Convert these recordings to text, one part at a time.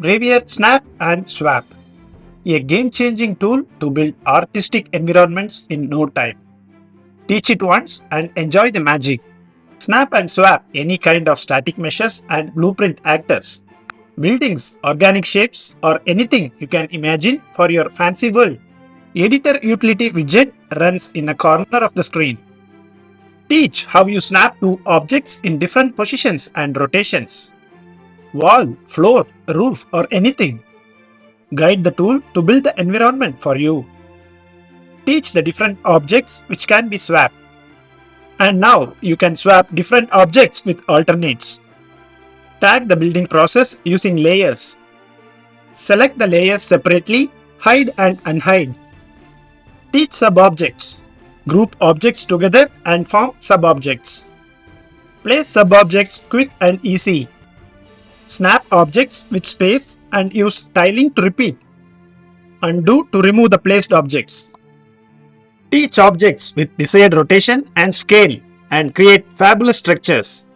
ULAG Snap&Swap, a game-changing tool to build artistic environments in no time. Teach it once and enjoy the magic. Snap and swap any kind of static meshes and blueprint actors, buildings, organic shapes, or anything you can imagine for your fancy world. Editor Utility Widget runs in a corner of the screen. Teach how you snap two objects in different positions and rotations. Wall, floor, roof, or anything. Guide the tool to build the environment for you. Teach the different objects which can be swapped. And now you can swap different objects with alternates. Tag the building process using layers. Select the layers separately, hide and unhide. Teach sub-objects. Group objects together and form sub-objects. Place sub-objects quick and easy. Snap objects with space and use tiling to repeat. Undo to remove the placed objects. Teach objects with desired rotation and scale and create fabulous structures.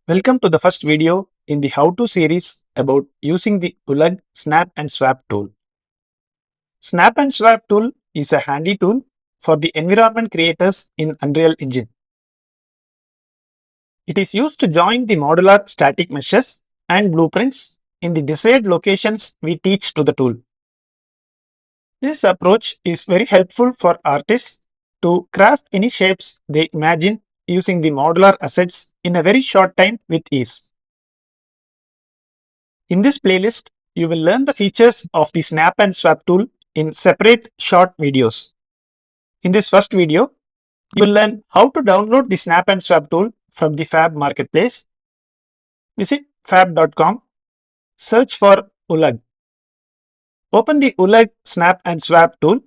Welcome to the first video in the how-to series about using the ULAG Snap&Swap tool. Snap&Swap tool is a handy tool for the environment creators in Unreal Engine. It is used to join the modular static meshes and blueprints in the desired locations we teach to the tool. This approach is very helpful for artists to craft any shapes they imagine using the modular assets in a very short time with ease. In this playlist, you will learn the features of the Snap&Swap tool in separate short videos. In this first video, you will learn how to download the Snap&Swap tool from the FAB Marketplace. Visit fab.com, search for ULAG. Open the ULAG Snap&Swap tool.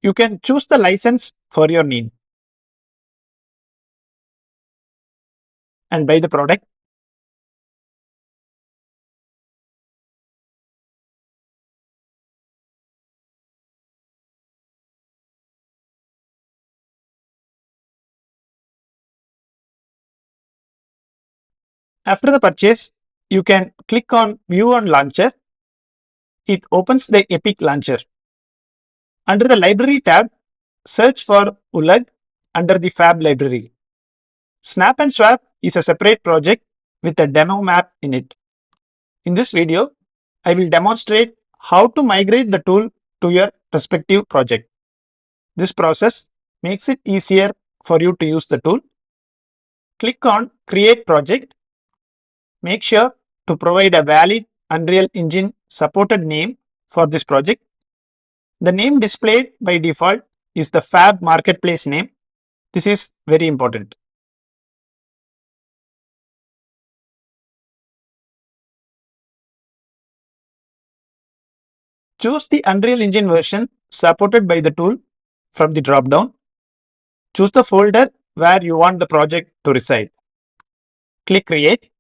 You can choose the license for your need and buy the product. After the purchase, you can click on View on Launcher. It opens the Epic Launcher. Under the Library tab, search for ULAG under the FAB library. Snap&Swap is a separate project with a demo map in it. In this video, I will demonstrate how to migrate the tool to your respective project. This process makes it easier for you to use the tool. Click on Create Project. Make sure to provide a valid Unreal Engine supported name for this project. The name displayed by default is the FAB Marketplace name. This is very important. Choose the Unreal Engine version supported by the tool from the drop-down. Choose the folder where you want the project to reside. Click Create.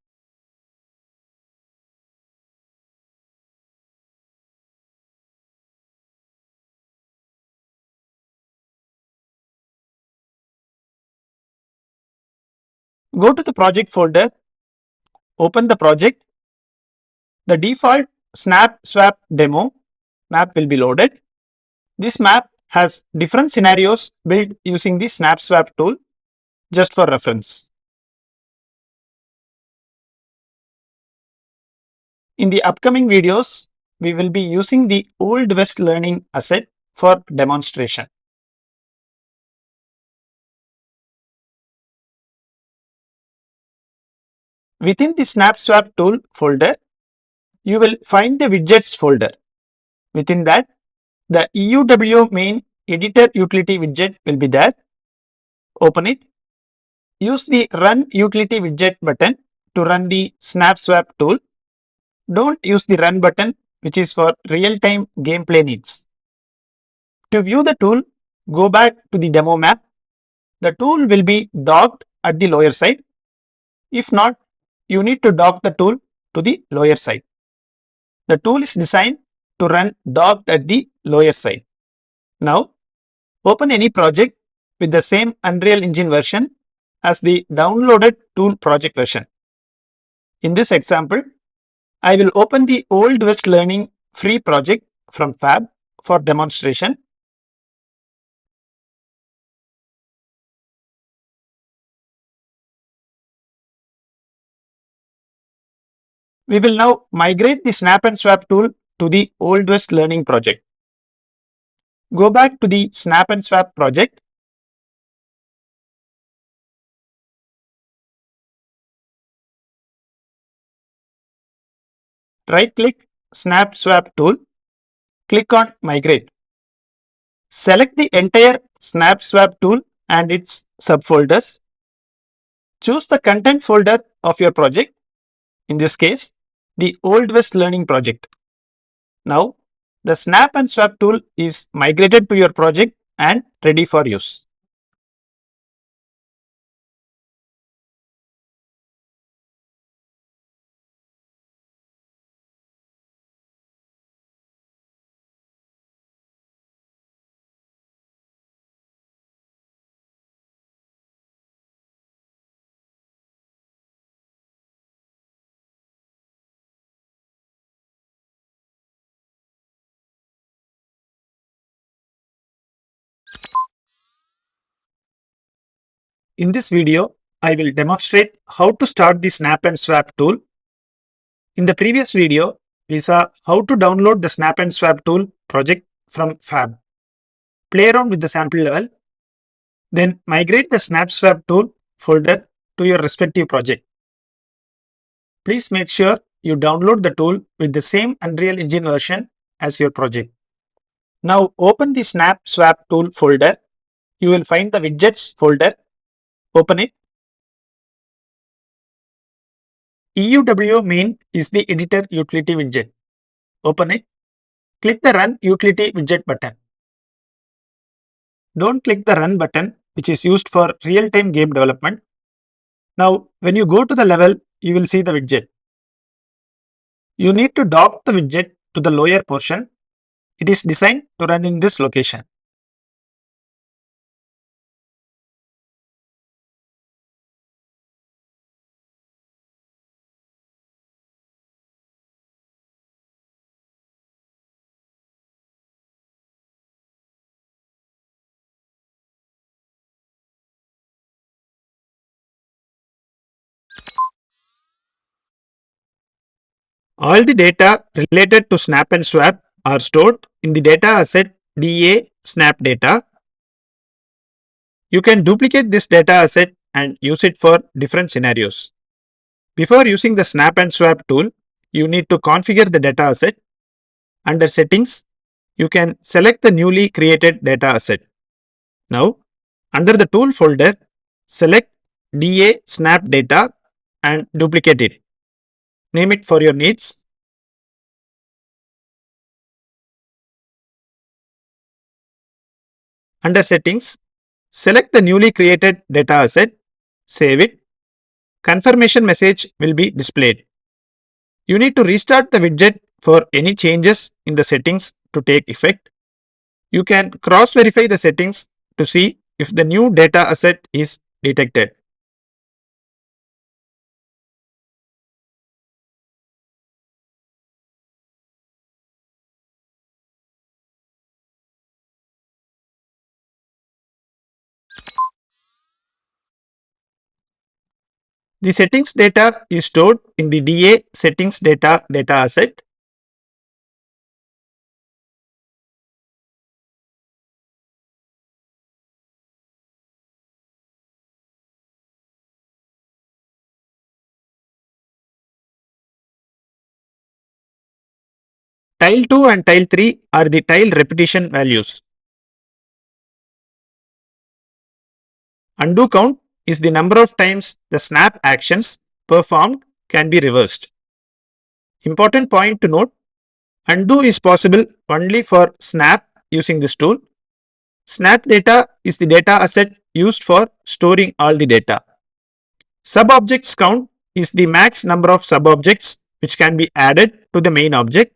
Go to the project folder, open the project. The default Snap&Swap demo map will be loaded. This map has different scenarios built using the Snap&Swap tool, just for reference. In the upcoming videos, we will be using the Old West Learning asset for demonstration. Within the Snap&Swap tool folder, you will find the widgets folder. Within that, the EUW main editor utility widget will be there. Open it. Use the Run Utility Widget button to run the Snap&Swap tool. Don't use the Run button, which is for real-time gameplay needs. you view the tool, go back to the demo map. The tool will be docked at the lower side. If not, you need to dock the tool to the lower side. The tool is designed to run docked at the lower side. Now, open any project with the same Unreal Engine version as the downloaded tool project version. In this example, I will open the Old West Learning free project from FAB for demonstration. We will now migrate the Snap&Swap tool to the Old West Learning project. Go back to the Snap&Swap project. Right-click Snap/Swap tool. Click on Migrate. Select the entire Snap/Swap tool and its subfolders. Choose the content folder of your project, in this case, the Old West Learning project. Now, the Snap&Swap tool is migrated to your project and ready for use. In this video, I will demonstrate how to start the Snap&Swap tool. In the previous video, we saw how to download the Snap&Swap tool project from FAB. Play around with the sample level. Then migrate the Snap/Swap tool folder to your respective project. Please make sure you download the tool with the same Unreal Engine version as your project. Now open the Snap/Swap tool folder. You will find the widgets folder. Open it. EUW main is the editor utility widget. Open it. Click the Run Utility Widget button. Don't click the Run button, which is used for real-time game development. Now, when you go to the level, you will see the widget. You need to dock the widget to the lower portion. It is designed to run in this location. All the data related to Snap&Swap are stored in the data asset DA Snap data. You can duplicate this data asset and use it for different scenarios. Before using the Snap&Swap tool, you need to configure the data asset. Under Settings, you can select the newly created data asset. Now, under the Tool folder, select DA Snap data and duplicate it. Name it for your needs. Under Settings, select the newly created data asset, save it. Confirmation message will be displayed. You need to restart the widget for any changes in the settings to take effect. You can cross-verify the settings to see if the new data asset is detected. The settings data is stored in the DA settings data asset. Tile 2 and tile 3 are the tile repetition values. Undo count is the number of times the snap actions performed can be reversed. Important point to note, undo is possible only for snap using this tool. Snap data is the data asset used for storing all the data. Subobjects count is the max number of subobjects which can be added to the main object.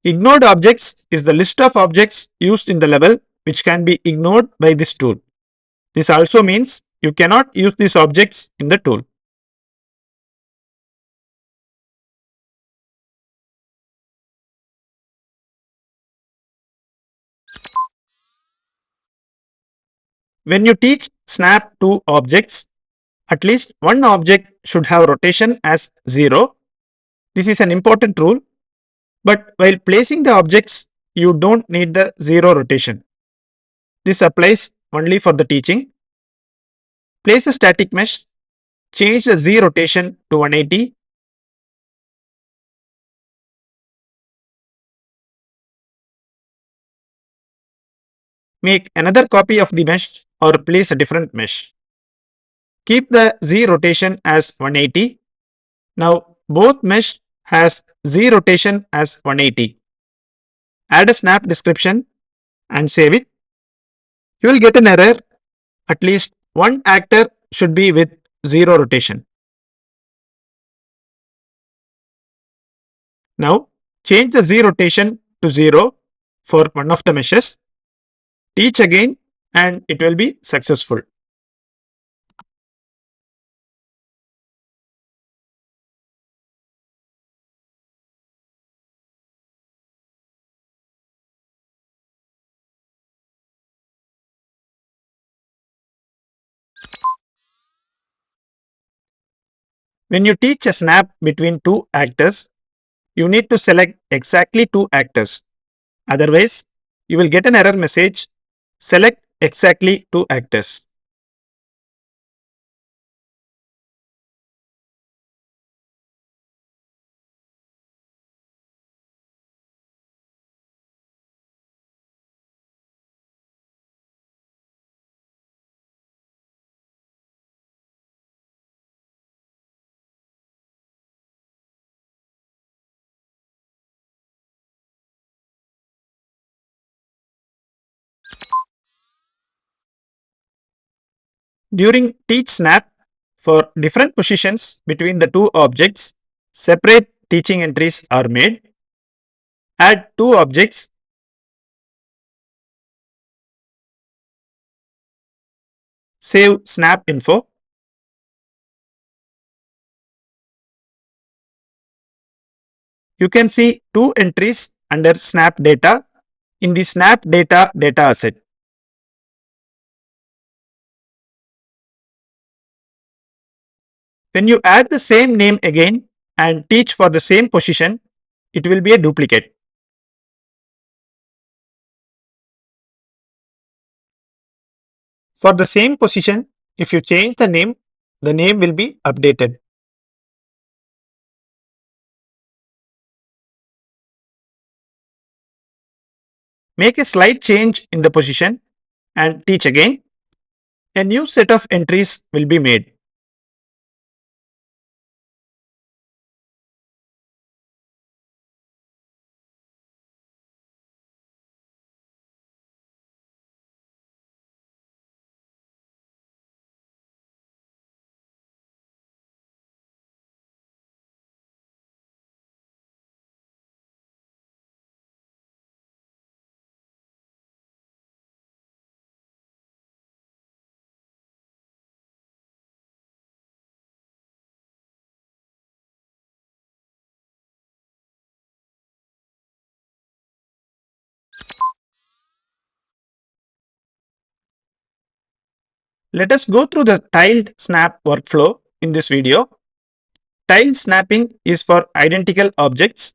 Ignored objects is the list of objects used in the level which can be ignored by this tool. This also means you cannot use these objects in the tool. When you teach snap to objects, at least one object should have rotation as 0. This is an important rule, but while placing the objects, you don't need the 0 rotation. This applies only for the teaching. Place a static mesh, change the Z rotation to 180. Make another copy of the mesh or place a different mesh. Keep the Z rotation as 180. Now both mesh has Z rotation as 180. Add a snap description and save it. You will get an error. At least one actor should be with 0 rotation. Now change the Z rotation to 0 for one of the meshes. Teach again and it will be successful. When you teach a snap between two actors, you need to select exactly two actors. Otherwise, you will get an error message, select exactly two actors. During teach snap, for different positions between the two objects, separate teaching entries are made. Add two objects. Save snap info. You can see two entries under snap data in the snap data data asset. When you add the same name again and teach for the same position, it will be a duplicate. For the same position, if you change the name will be updated. Make a slight change in the position and teach again. A new set of entries will be made. Let us go through the tiled snap workflow in this video. Tiled snapping is for identical objects.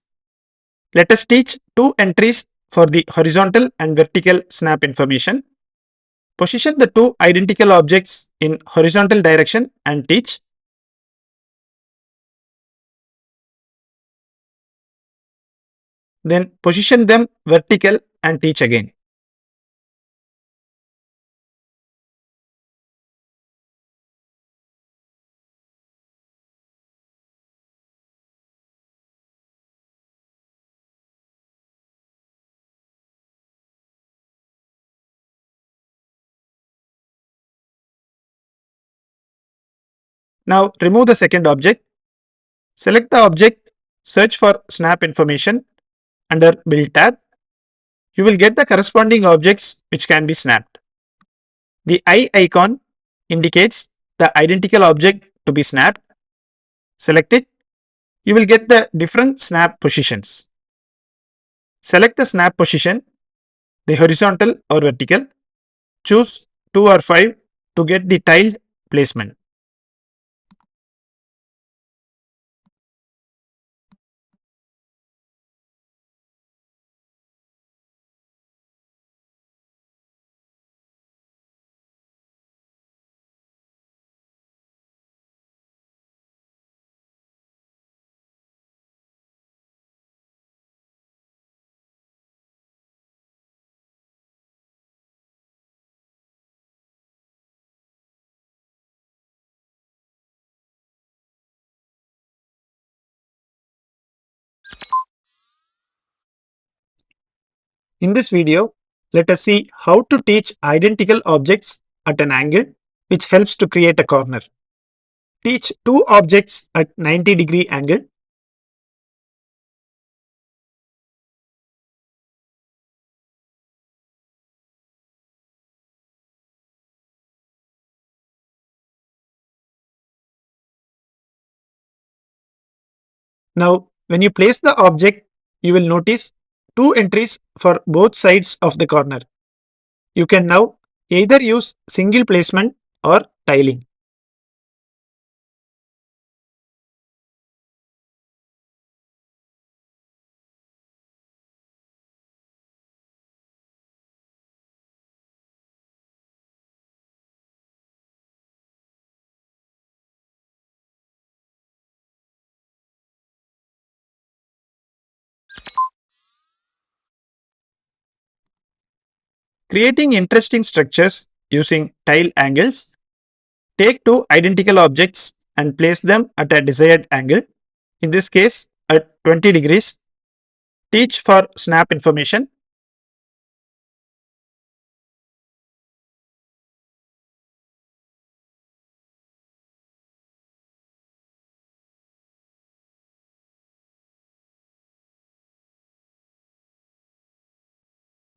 Let us teach two entries for the horizontal and vertical snap information. Position the two identical objects in horizontal direction and teach. Then position them vertical and teach again. Now remove the second object. Select the object, search for snap information under Build tab. You will get the corresponding objects which can be snapped. The eye icon indicates the identical object to be snapped. Select it. You will get the different snap positions. Select the snap position, the horizontal or vertical. Choose 2 or 5 to get the tiled placement. In this video, let us see how to teach identical objects at an angle, which helps to create a corner. Teach two objects at 90-degree angle. Now, when you place the object, you will notice two entries for both sides of the corner. You can now either use single placement or tiling. Creating interesting structures using tile angles. Take two identical objects and place them at a desired angle, in this case at 20 degrees. Teach for snap information.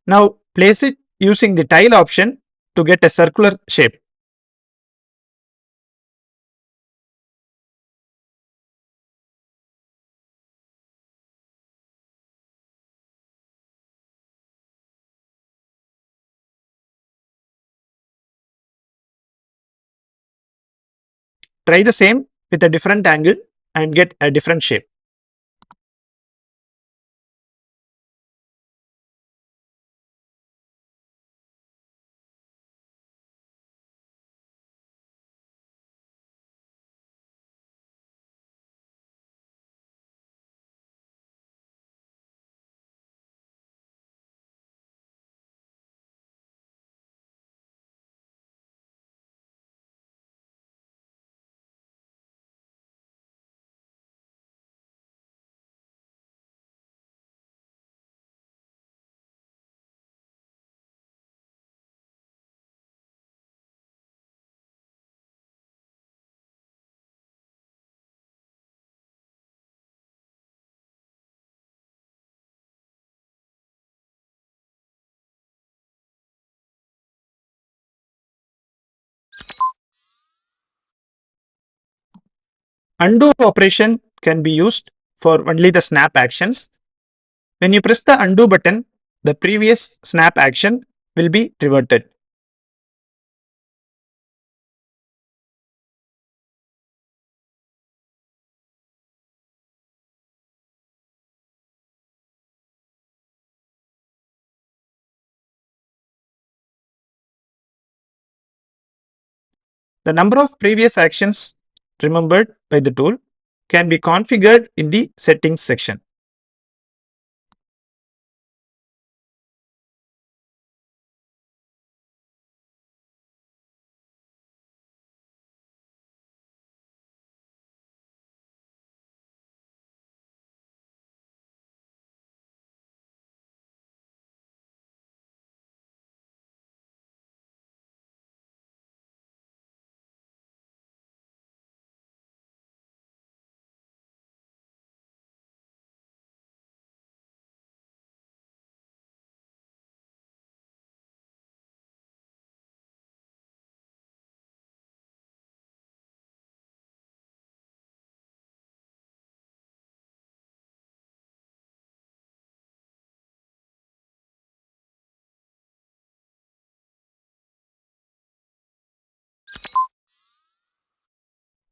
Now place it using the tile option to get a circular shape. Try the same with a different angle and get a different shape. Undo operation can be used for only the snap actions. When you press the undo button, the previous snap action will be reverted. The number of previous actions remembered by the tool can be configured in the settings section.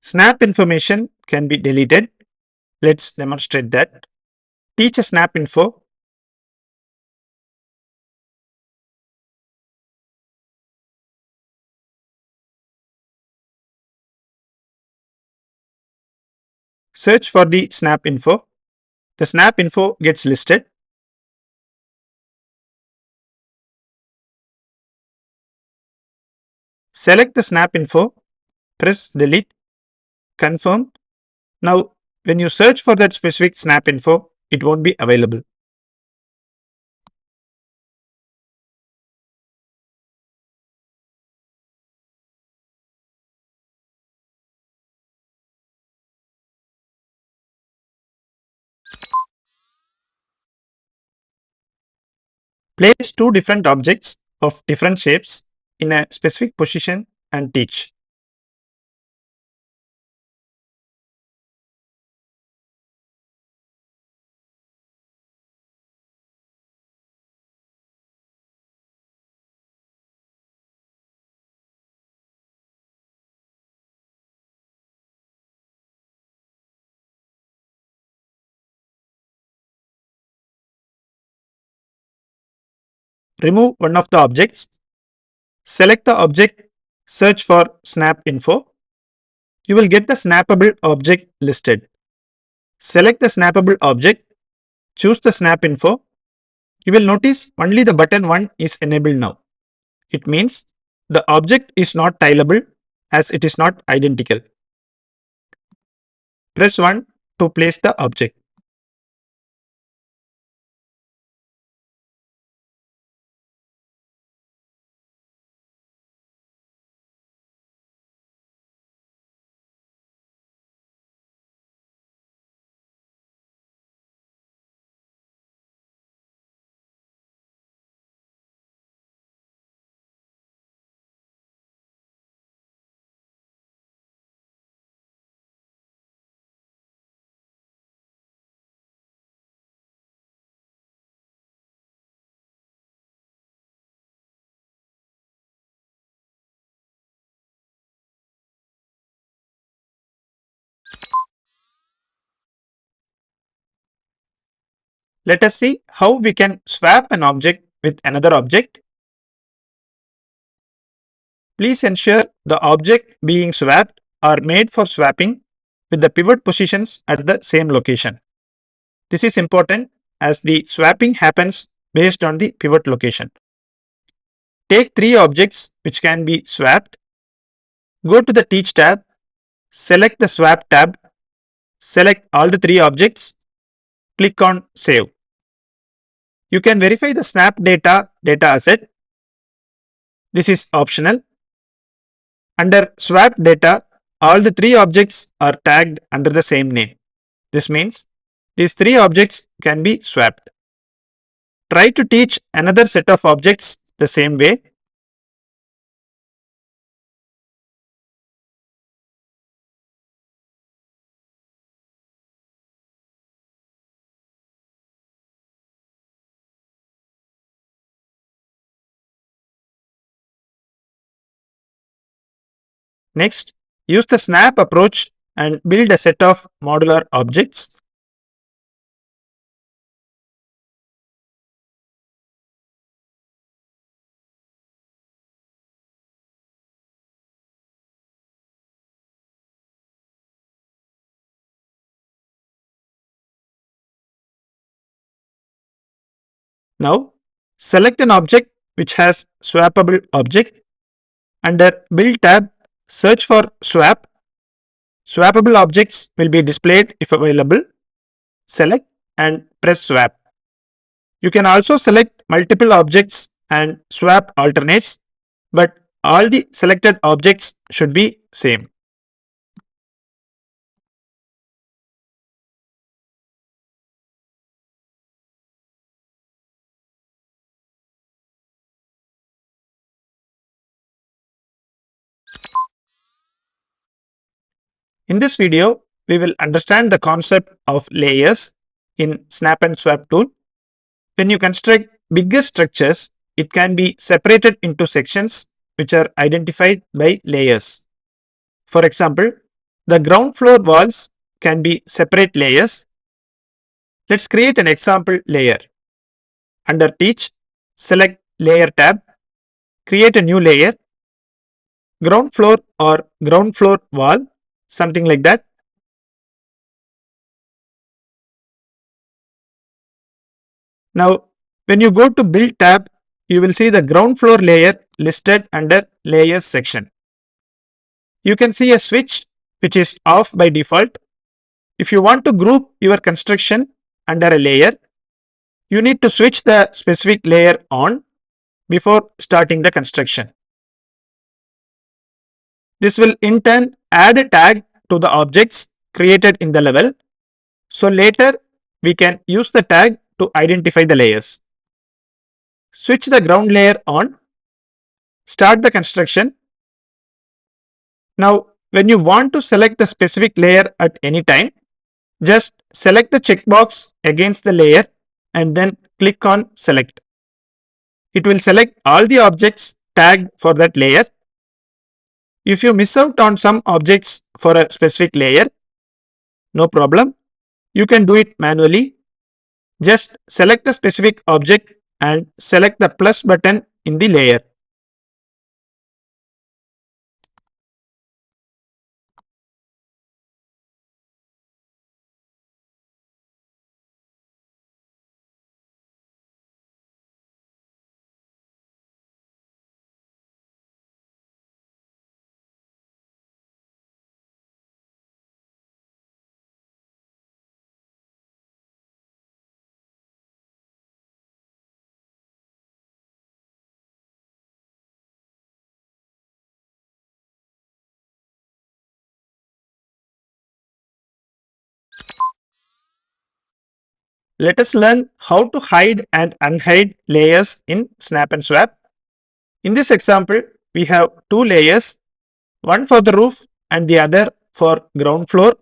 Snap information can be deleted. Let's demonstrate that. Teach a snap info. Search for the snap info. The snap info gets listed. Select the snap info, press delete, confirm. Now, when you search for that specific snap info, it won't be available. Place two different objects of different shapes in a specific position and teach. Remove one of the objects. Select the object, search for snap info. You will get the snappable object listed. Select the snappable object, choose the snap info. You will notice only the button 1 is enabled now. It means the object is not tileable as it is not identical. Press 1 to place the object. Let us see how we can swap an object with another object. Please ensure the object being swapped are made for swapping with the pivot positions at the same location. This is important as the swapping happens based on the pivot location. Take three objects which can be swapped. Go to the Teach tab, select the Swap tab, select all the three objects, click on Save. You can verify the snap data asset. This is optional. Under swap data, all the three objects are tagged under the same name. This means these three objects can be swapped. Try to teach another set of objects the same way. Next, use the snap approach and build a set of modular objects. Now, select an object which has swappable object. Under Build tab, search for Swap. Swappable objects will be displayed if available. Select and press Swap. You can also select multiple objects and swap alternates, but all the selected objects should be same. In this video, we will understand the concept of layers in Snap and Swap tool. When you construct bigger structures, it can be separated into sections which are identified by layers. For example, The ground floor walls can be separate layers. Let's create an example layer. Under Teach, select Layer tab, create a new layer, ground floor or ground floor wall, something like that. Now, when you go to Build tab, you will see the ground floor layer listed under Layers section. You can see a switch which is off by default. If you want to group your construction under a layer, you need to switch the specific layer on before starting the construction. This will in turn add a tag to the objects created in the level. So later we can use the tag to identify the layers. Switch the ground layer on. Start the construction. Now, when you want to select the specific layer at any time, just select the checkbox against the layer and then click on Select. It will select all the objects tagged for that layer. If you miss out on some objects for a specific layer, no problem. You can do it manually. Just select the specific object and select the plus button in the layer. Let us learn how to hide and unhide layers in Snap and Swap. In this example, we have two layers, one for the roof and the other for ground floor,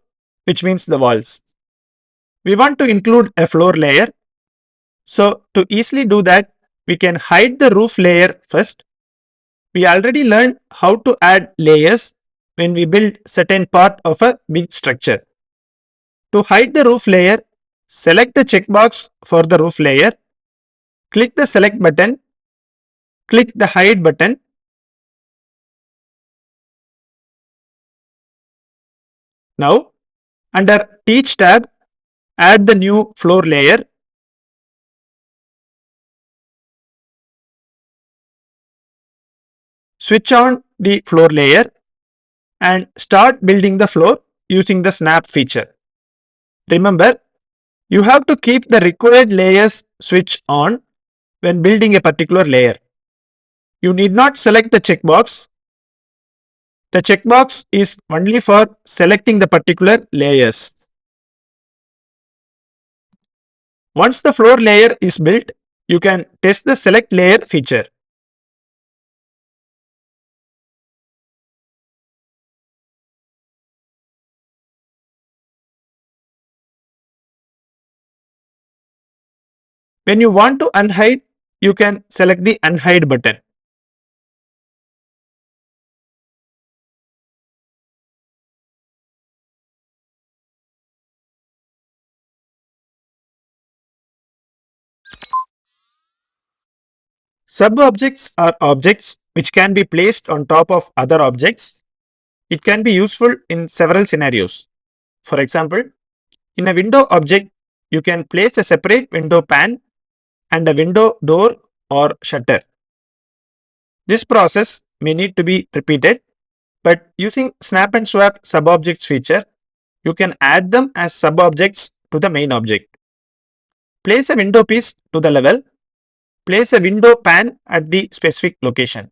which means the walls. We want to include a floor layer. So to easily do that, we can hide the roof layer first. We already learned how to add layers when we build certain part of a big structure. To hide the roof layer, select the checkbox for the roof layer, click the Select button, click the Hide button. Now, under Teach tab, add the new floor layer. Switch on the floor layer and start building the floor using the Snap feature. Remember, you have to keep the required layers switch on when building a particular layer. You need not select the checkbox. The checkbox is only for selecting the particular layers. Once the floor layer is built, you can test the Select Layer feature. When you want to unhide, you can select the Unhide button. Sub-objects are objects which can be placed on top of other objects. It can be useful in several scenarios. For example, in a window object, you can place a separate window pane and a window door or shutter. This process may need to be repeated, but using Snap and Swap sub-objects feature, you can add them as sub-objects to the main object. Place a window piece to the level. Place a window pane at the specific location.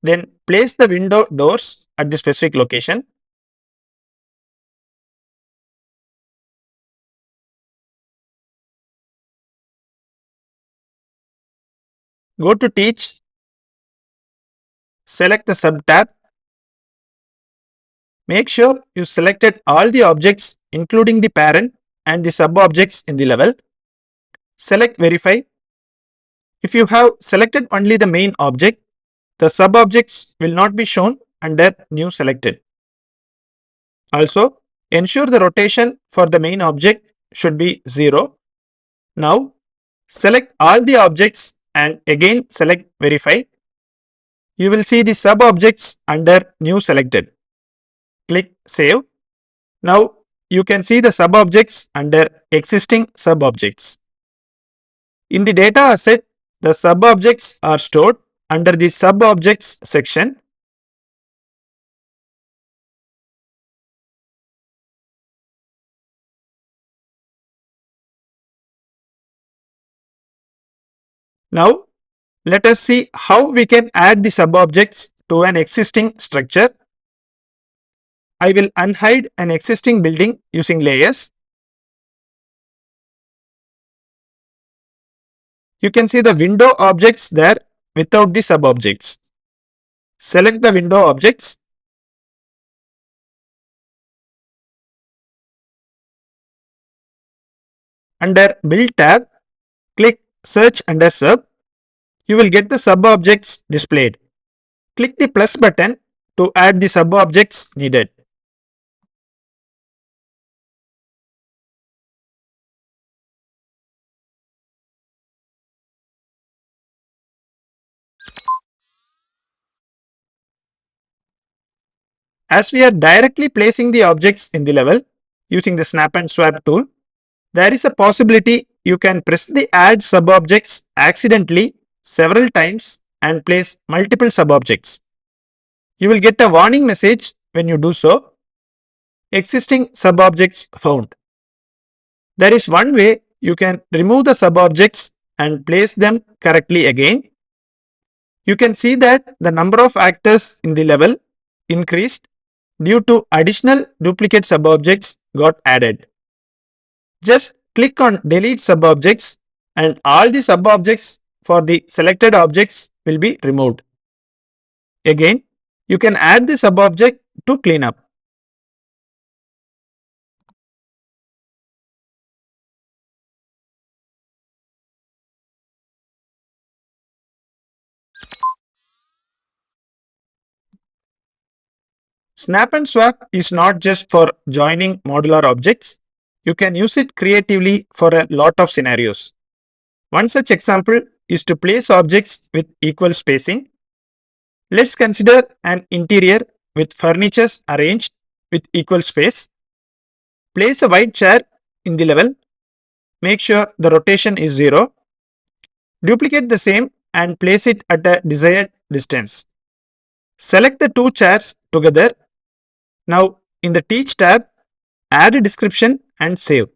Then place the window doors at the specific location. Go to Teach. Select the sub tab. Make sure you selected all the objects including the parent and the sub-objects in the level. Select Verify. If you have selected only the main object, the sub-objects will not be shown under New Selected. Also, ensure the rotation for the main object should be 0. Now, select all the objects and again select Verify. You will see the sub-objects under New selected. Click Save. Now, you can see the sub-objects under Existing sub-objects. In the data asset, the sub-objects are stored under the sub-objects section. Now, let us see how we can add the sub-objects to an existing structure. I will unhide an existing building using layers. You can see the window objects there without the sub-objects. Select the window objects. Under Build tab, click Search under Sub. You will get the sub-objects displayed. Click the plus button to add the sub-objects needed. As we are directly placing the objects in the level using the Snap and Swap tool, there is a possibility you can press the Add sub-objects accidentally several times and place multiple sub-objects. You will get a warning message when you do so. Existing sub-objects found. There is one way you can remove the sub-objects and place them correctly again. You can see that the number of actors in the level increased due to additional duplicate sub-objects got added. Just click on Delete sub-objects and all the sub-objects for the selected objects will be removed. Again, you can add the sub-object to clean up. Snap and Swap is not just for joining modular objects. You can use it creatively for a lot of scenarios. One such example is to place objects with equal spacing. Let's consider an interior with furniture arranged with equal space. Place a white chair in the level. Make sure the rotation is 0. Duplicate the same and place it at a desired distance. Select the two chairs together. Now, in the Teach tab, add a description and save.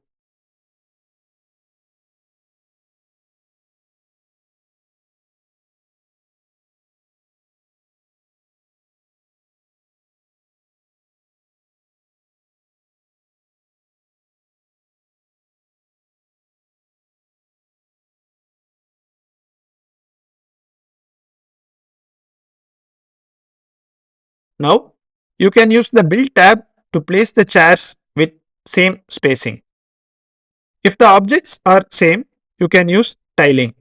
Now, you can use the Build tab to place the chairs with same spacing. If the objects are same, you can use tiling.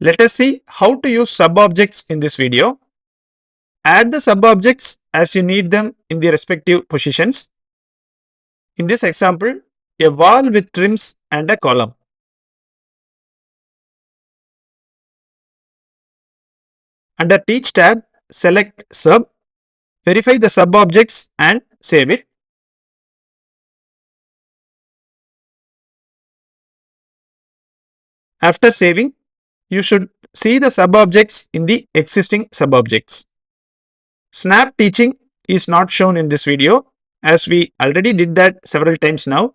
Let us see how to use sub-objects in this video. Add the sub-objects as you need them in the respective positions. In this example, a wall with trims and a column. Under Teach tab, select Sub, verify the sub-objects and save it. After saving, you should see the sub-objects in the existing sub-objects. Snap teaching is not shown in this video as we already did that several times now.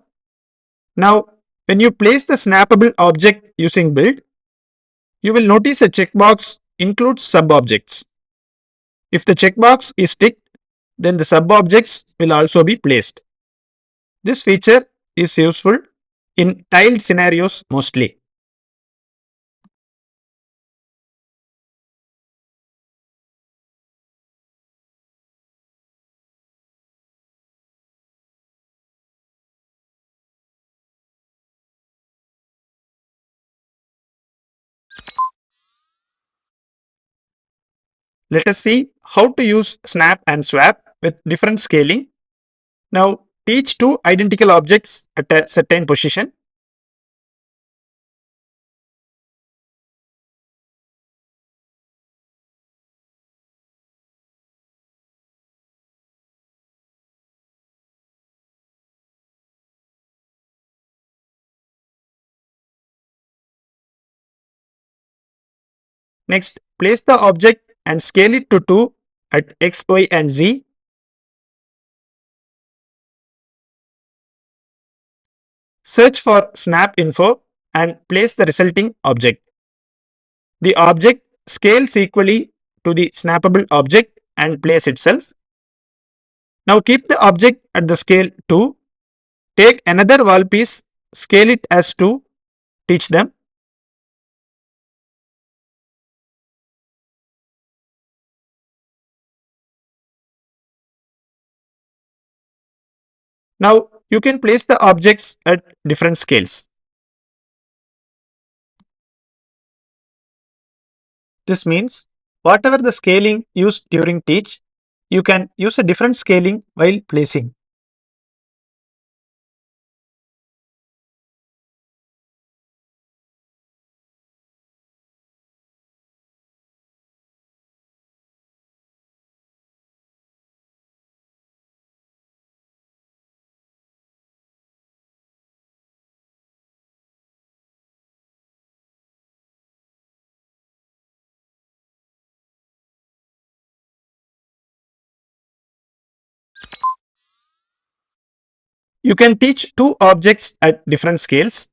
Now, when you place the snappable object using Build, you will notice a checkbox includes sub-objects. If the checkbox is ticked, then the sub-objects will also be placed. This feature is useful in tiled scenarios mostly. Let us see how to use snap and swap with different scaling. Now teach two identical objects at a certain position. Next, place the object and scale it to 2 at x, y and z. Search for snap info and place the resulting object. The object scales equally to the snappable object and place itself. Now keep the object at the scale 2. Take another wall piece, scale it as 2, teach them. Now you can place the objects at different scales. This means whatever the scaling used during teach, you can use a different scaling while placing. You can teach two objects at different scales.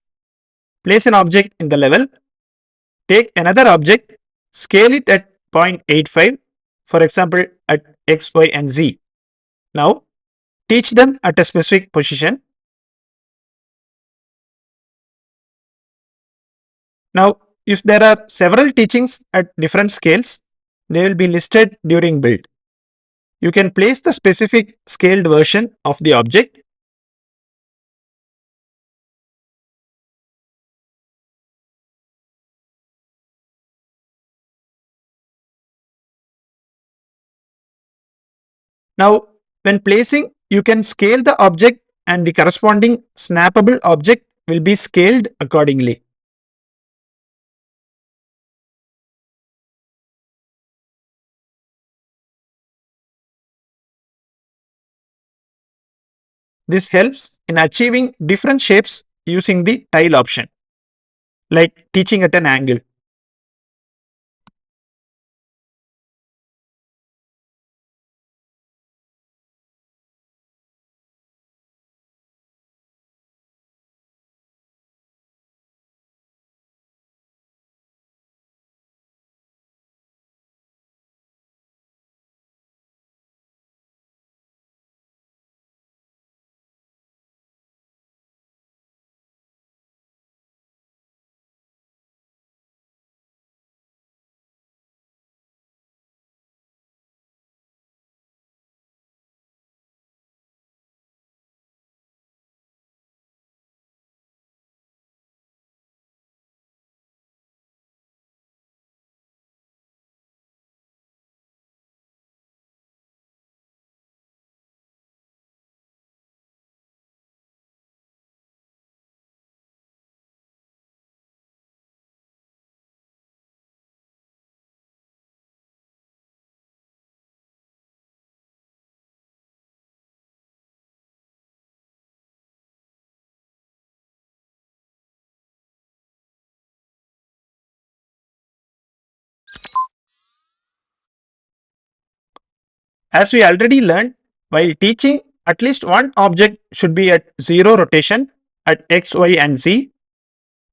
Place an object in the level. Take another object, scale it at 0.85, for example at x, y and z. Now teach them at a specific position. Now if there are several teachings at different scales, they will be listed during build. You can place the specific scaled version of the object. Now when placing, you can scale the object and the corresponding snappable object will be scaled accordingly. This helps in achieving different shapes using the tile option, like teaching at an angle. As we already learned, while teaching, at least one object should be at 0 rotation at x, y and z.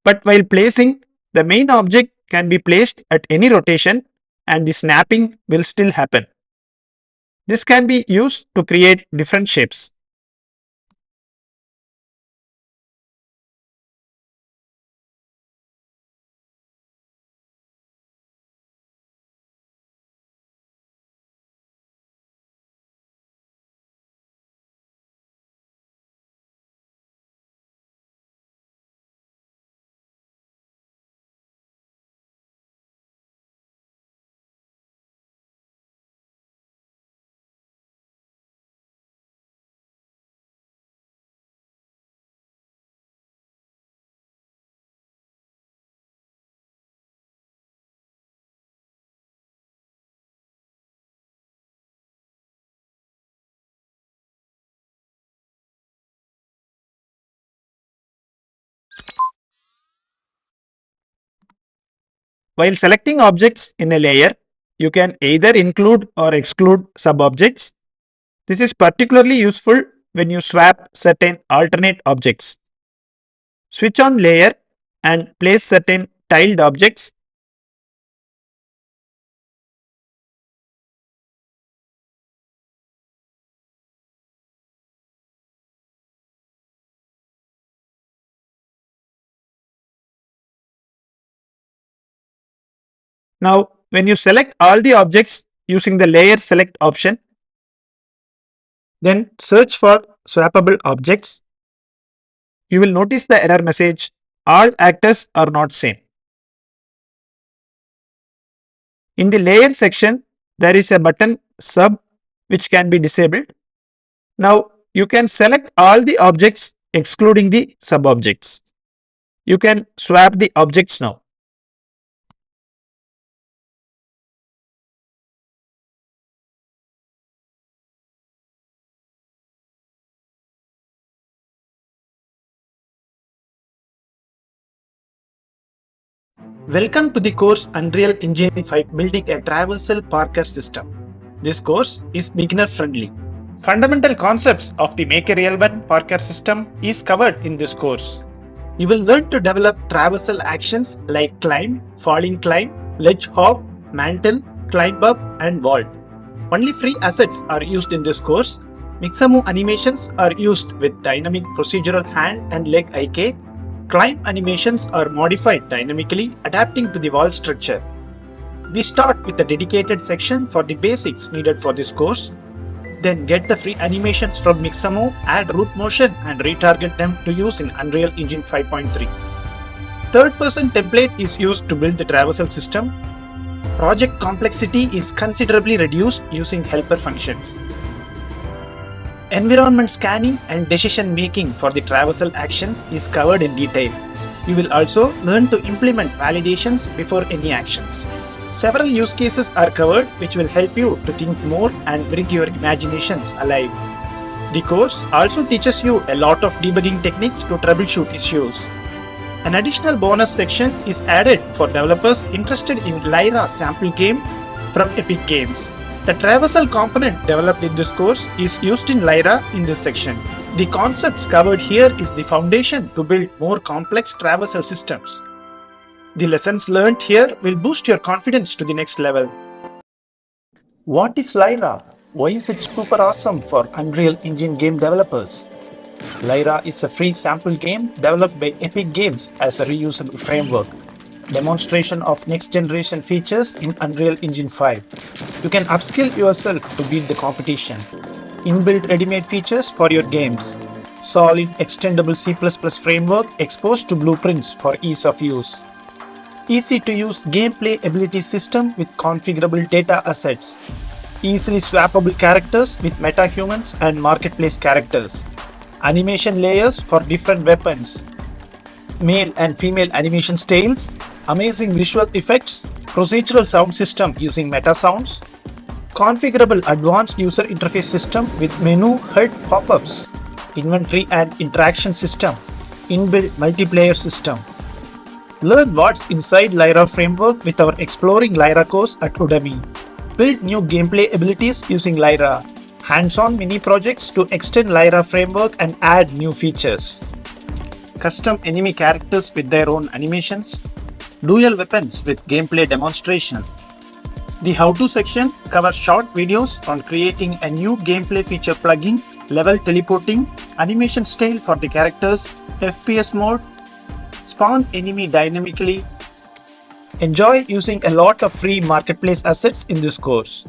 But while placing, the main object can be placed at any rotation and the snapping will still happen. This can be used to create different shapes. While selecting objects in a layer, you can either include or exclude sub-objects. This is particularly useful when you swap certain alternate objects. Switch on layer and place certain tiled objects. Now, when you select all the objects using the layer select option, then search for swappable objects, you will notice the error message, all actors are not same. In the layer section, there is a button sub which can be disabled. Now, you can select all the objects excluding the sub objects. You can swap the objects now. Welcome to the course Unreal Engine 5 Building a Traversal Parker System. This course is beginner friendly. Fundamental concepts of the Make a Real One Parker system is covered in this course. You will learn to develop traversal actions like climb, falling climb, ledge hop, mantle, climb up and vault. Only free assets are used in this course. Mixamo animations are used with dynamic procedural hand and leg IK. Climb animations are modified dynamically, adapting to the wall structure. We start with a dedicated section for the basics needed for this course. Then get the free animations from Mixamo, add root motion and retarget them to use in Unreal Engine 5.3. Third-person template is used to build the traversal system. Project complexity is considerably reduced using helper functions. Environment scanning and decision making for the traversal actions is covered in detail. You will also learn to implement validations before any actions. Several use cases are covered which will help you to think more and bring your imaginations alive. The course also teaches you a lot of debugging techniques to troubleshoot issues. An additional bonus section is added for developers interested in Lyra sample game from Epic Games. The traversal component developed in this course is used in Lyra in this section. The concepts covered here is the foundation to build more complex traversal systems. The lessons learned here will boost your confidence to the next level. What is Lyra? Why is it super awesome for Unreal Engine game developers? Lyra is a free sample game developed by Epic Games as a reusable framework. Demonstration of next generation features in Unreal Engine 5. You can upskill yourself to beat the competition. Inbuilt ready-made features for your games. Solid extendable C++ framework exposed to blueprints for ease of use. Easy to use gameplay ability system with configurable data assets. Easily swappable characters with metahumans and marketplace characters. Animation layers for different weapons. Male and female animation styles. Amazing visual effects, procedural sound system using meta sounds, configurable advanced user interface system with menu HUD pop-ups, inventory and interaction system, inbuilt multiplayer system. Learn what's inside Lyra framework with our Exploring Lyra course at Udemy. Build new gameplay abilities using Lyra. Hands-on mini projects to extend Lyra framework and add new features. Custom enemy characters with their own animations. Dual weapons with gameplay demonstration. The how-to section covers short videos on creating a new gameplay feature plugin, level teleporting, animation style for the characters, FPS mode, spawn enemy dynamically. Enjoy using a lot of free marketplace assets in this course.